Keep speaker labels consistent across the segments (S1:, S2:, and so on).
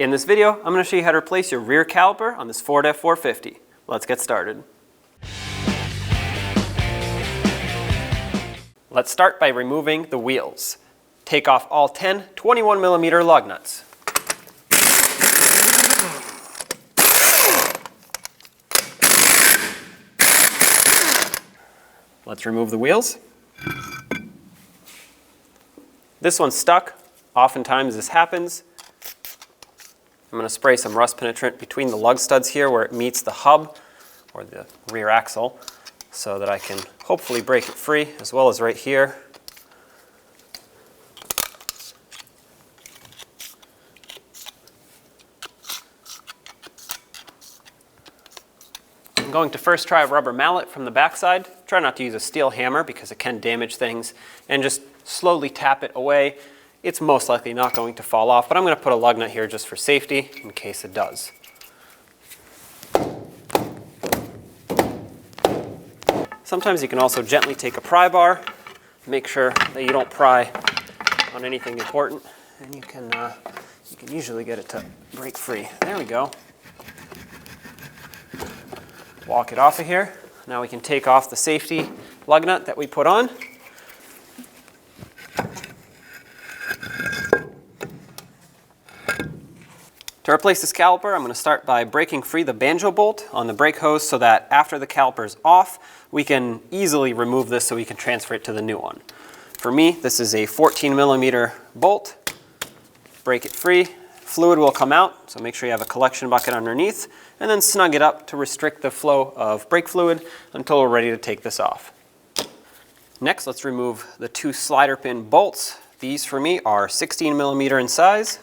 S1: In this video, I'm going to show you how to replace your rear caliper on this Ford F-450. Let's get started. Let's start by removing the wheels. Take off all 10 21mm lug nuts. Let's remove the wheels. This one's stuck. Oftentimes this happens. I'm going to spray some rust penetrant between the lug studs here where it meets the hub or the rear axle so that I can hopefully break it free, as well as right here. I'm going to first try a rubber mallet from the backside. Try not to use a steel hammer because it can damage things, and just slowly tap it away. It's most likely not going to fall off, but I'm going to put a lug nut here just for safety in case it does. Sometimes you can also gently take a pry bar, make sure that you don't pry on anything important, and you can usually get it to break free. There we go. Walk it off of here. Now we can take off the safety lug nut that we put on. To replace this caliper, I'm going to start by breaking free the banjo bolt on the brake hose so that after the caliper is off, we can easily remove this so we can transfer it to the new one. For me, this is a 14mm bolt. Break it free. Fluid will come out, so make sure you have a collection bucket underneath, and then snug it up to restrict the flow of brake fluid until we're ready to take this off. Next, let's remove the two slider pin bolts. These for me are 16mm in size.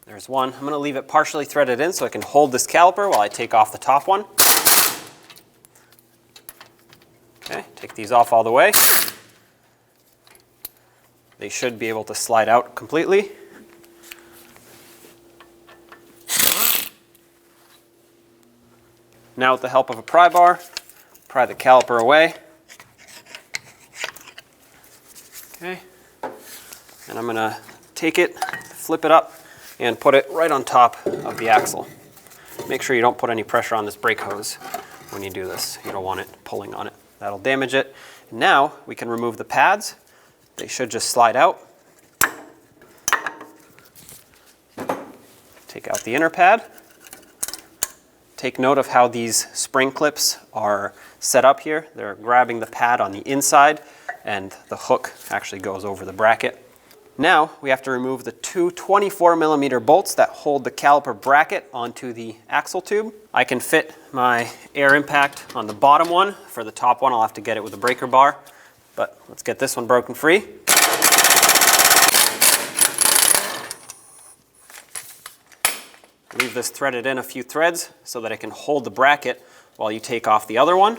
S1: There's one. I'm going to leave it partially threaded in so I can hold this caliper while I take off the top one. Okay, take these off all the way. They should be able to slide out completely. Now with the help of a pry bar, pry the caliper away. Okay, and I'm going to take it, flip it up, and put it right on top of the axle. Make sure you don't put any pressure on this brake hose when you do this. You don't want it pulling on it. That'll damage it. And now we can remove the pads. They should just slide out. Take out the inner pad. Take note of how these spring clips are set up here. They're grabbing the pad on the inside, and the hook actually goes over the bracket. Now we have to remove the two 24mm bolts that hold the caliper bracket onto the axle tube. I can fit my air impact on the bottom one. For the top one, I'll have to get it with a breaker bar, but let's get this one broken free. Leave this threaded in a few threads so that it can hold the bracket while you take off the other one.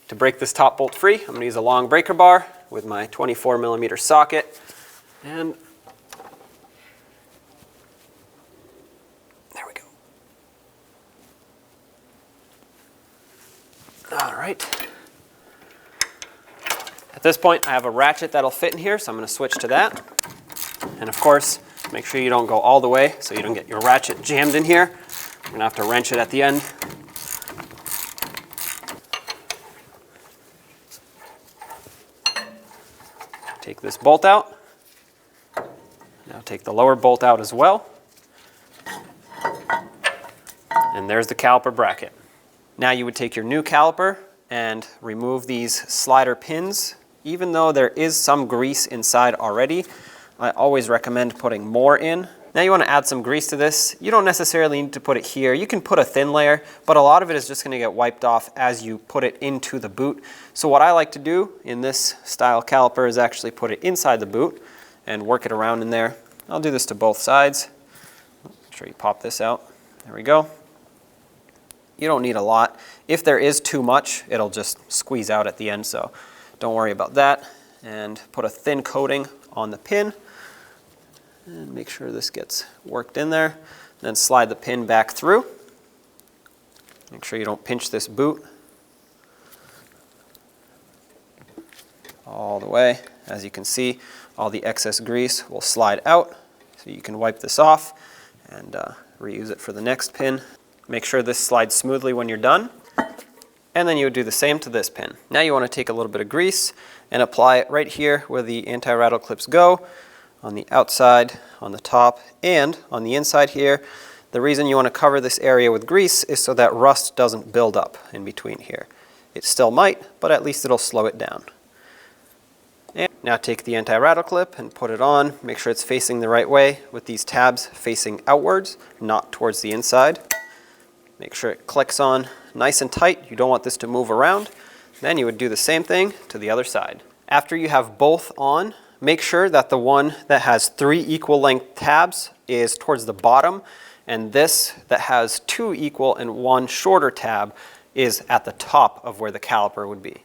S1: To break this top bolt free, I'm going to use a long breaker bar with my 24mm socket. And there we go. All right. At this point, I have a ratchet that'll fit in here, so I'm going to switch to that. And of course, make sure you don't go all the way so you don't get your ratchet jammed in here. I'm going to have to wrench it at the end. Take this bolt out. Now take the lower bolt out as well. And there's the caliper bracket. Now you would take your new caliper and remove these slider pins. Even though there is some grease inside already, I always recommend putting more in. Now you want to add some grease to this. You don't necessarily need to put it here. You can put a thin layer, but a lot of it is just going to get wiped off as you put it into the boot. So what I like to do in this style caliper is actually put it inside the boot and work it around in there. I'll do this to both sides. Make sure you pop this out. There we go. You don't need a lot. If there is too much, it'll just squeeze out at the end, so don't worry about that. And put a thin coating on the pin. And make sure this gets worked in there. Then slide the pin back through. Make sure you don't pinch this boot. All the way. As you can see, all the excess grease will slide out So you can wipe this off and reuse it for the next pin. Make sure this slides smoothly when you're done. And then you would do the same to this pin. Now you want to take a little bit of grease and apply it right here where the anti-rattle clips go, on the outside, on the top, and on the inside here. The reason you want to cover this area with grease is so that rust doesn't build up in between here. It still might, but at least it'll slow it down. And now take the anti-rattle clip and put it on. Make sure it's facing the right way with these tabs facing outwards, not towards the inside. Make sure it clicks on nice and tight. You don't want this to move around. Then you would do the same thing to the other side. After you have both on, make sure that the one that has 3 equal length tabs is towards the bottom, and this that has 2 equal and 1 shorter tab is at the top of where the caliper would be.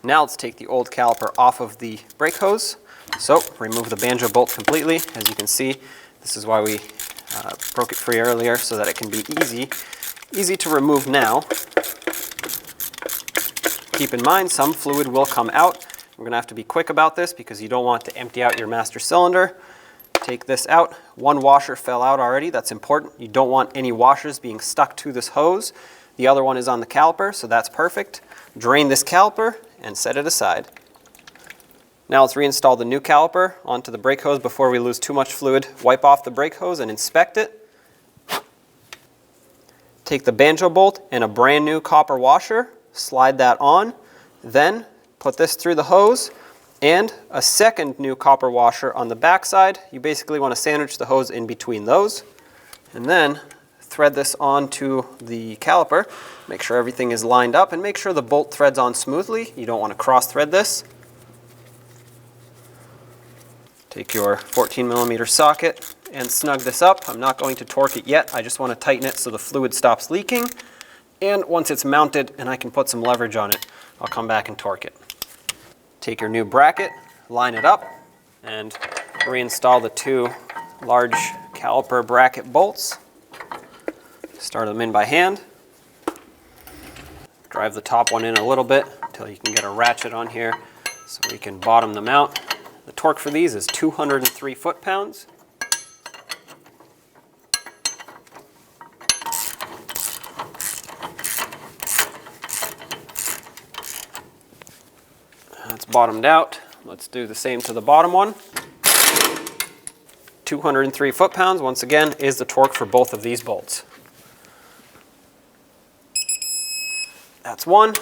S1: Now let's take the old caliper off of the brake hose. So remove the banjo bolt completely. As you can see, this is why we broke it free earlier, so that it can be easy to remove now. Keep in mind, some fluid will come out. We're going to have to be quick about this because you don't want to empty out your master cylinder. Take this out. 1 washer fell out already. That's important. You don't want any washers being stuck to this hose. The other one is on the caliper, so that's perfect. Drain this caliper and set it aside. Now let's reinstall the new caliper onto the brake hose before we lose too much fluid. Wipe off the brake hose and inspect it. Take the banjo bolt and a brand new copper washer, slide that on, then put this through the hose and a second new copper washer on the back side. You basically want to sandwich the hose in between those, and then thread this onto the caliper. Make sure everything is lined up and make sure the bolt threads on smoothly. You don't want to cross thread this. Take your 14mm socket and snug this up. I'm not going to torque it yet. I just want to tighten it so the fluid stops leaking. And once it's mounted and I can put some leverage on it, I'll come back and torque it. Take your new bracket, line it up, and reinstall the 2 large caliper bracket bolts. Start them in by hand. Drive the top one in a little bit until you can get a ratchet on here so we can bottom them out. The torque for these is 203 foot-pounds. That's bottomed out. Let's do the same to the bottom one. 203 foot-pounds, once again, is the torque for both of these bolts. That's 1.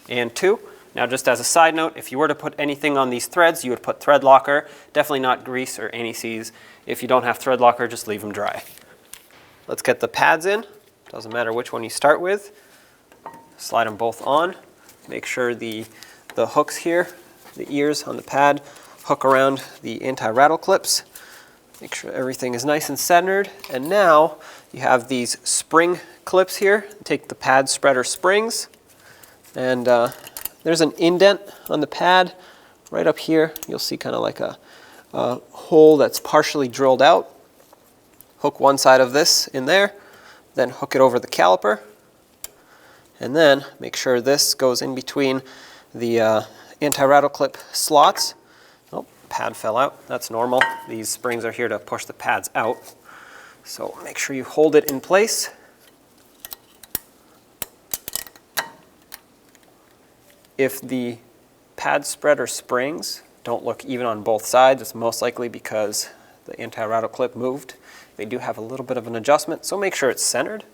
S1: And 2. Now just as a side note, if you were to put anything on these threads, you would put thread locker, definitely not grease or anti-seize. If you don't have thread locker, just leave them dry. Let's get the pads in. Doesn't matter which one you start with. Slide them both on. Make sure the hooks here, the ears on the pad, hook around the anti-rattle clips. Make sure everything is nice and centered. And now you have these spring clips here. Take the pad spreader springs, and there's an indent on the pad right up here. You'll see kind of like a hole that's partially drilled out. Hook one side of this in there, then hook it over the caliper, and then make sure this goes in between the anti-rattle clip slots. Oh, pad fell out. That's normal. These springs are here to push the pads out. So make sure you hold it in place. If the pad spreader springs don't look even on both sides, it's most likely because the anti-rattle clip moved. They do have a little bit of an adjustment, so make sure it's centered.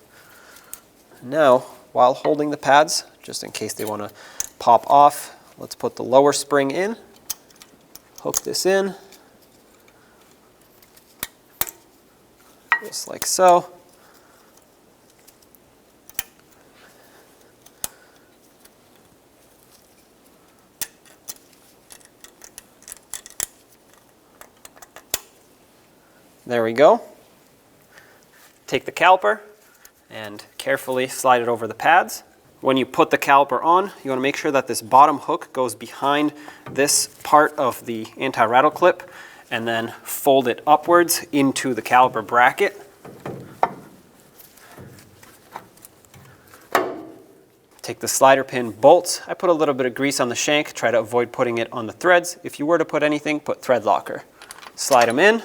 S1: Now, while holding the pads, just in case they want to pop off, let's put the lower spring in, hook this in, just like so. There we go. Take the caliper and carefully slide it over the pads. When you put the caliper on, you want to make sure that this bottom hook goes behind this part of the anti-rattle clip and then fold it upwards into the caliper bracket. Take the slider pin bolts. I put a little bit of grease on the shank, try to avoid putting it on the threads. If you were to put anything, put thread locker. Slide them in.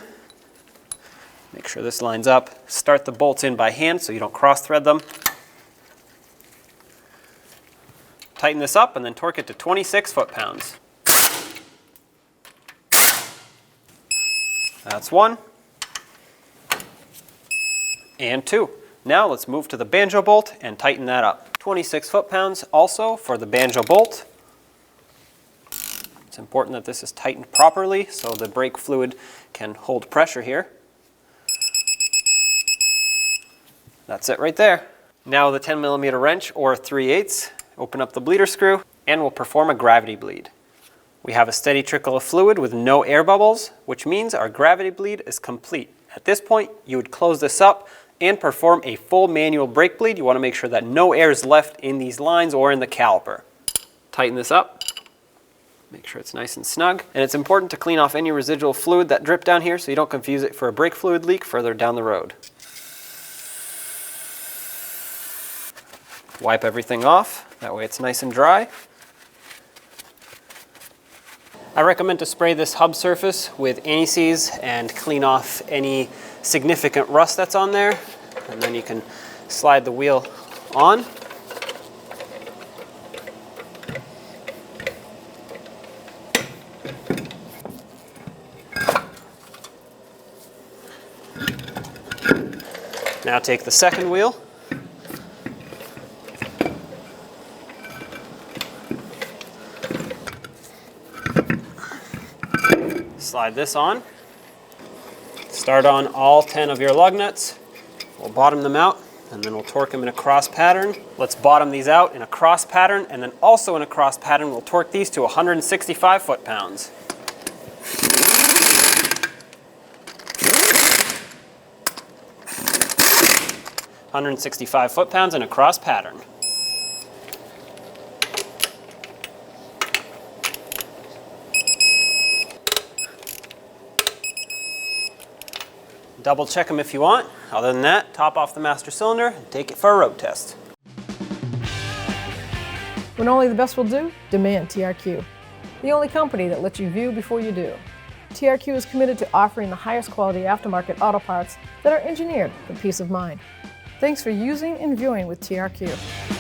S1: Make sure this lines up. Start the bolts in by hand so you don't cross thread them. Tighten this up and then torque it to 26 foot-pounds. That's one. And two. Now let's move to the banjo bolt and tighten that up. 26 foot-pounds also for the banjo bolt. It's important that this is tightened properly so the brake fluid can hold pressure here. That's it right there. Now the 10mm wrench or 3/8, open up the bleeder screw and we'll perform a gravity bleed. We have a steady trickle of fluid with no air bubbles, which means our gravity bleed is complete. At this point, you would close this up and perform a full manual brake bleed. You want to make sure that no air is left in these lines or in the caliper. Tighten this up. Make sure it's nice and snug. And it's important to clean off any residual fluid that dripped down here so you don't confuse it for a brake fluid leak further down the road. Wipe everything off. That way it's nice and dry. I recommend to spray this hub surface with anti-seize and clean off any significant rust that's on there. And then you can slide the wheel on. Now take the second wheel. Slide this on. Start on all 10 of your lug nuts. We'll bottom them out and then we'll torque them in a cross pattern. Let's bottom these out in a cross pattern and then also in a cross pattern we'll torque these to 165 foot-pounds. $165 in a cross pattern. Double check them if you want. Other than that, top off the master cylinder and take it for a road test.
S2: When only the best will do, demand TRQ. The only company that lets you view before you do. TRQ is committed to offering the highest quality aftermarket auto parts that are engineered for peace of mind. Thanks for using and viewing with TRQ.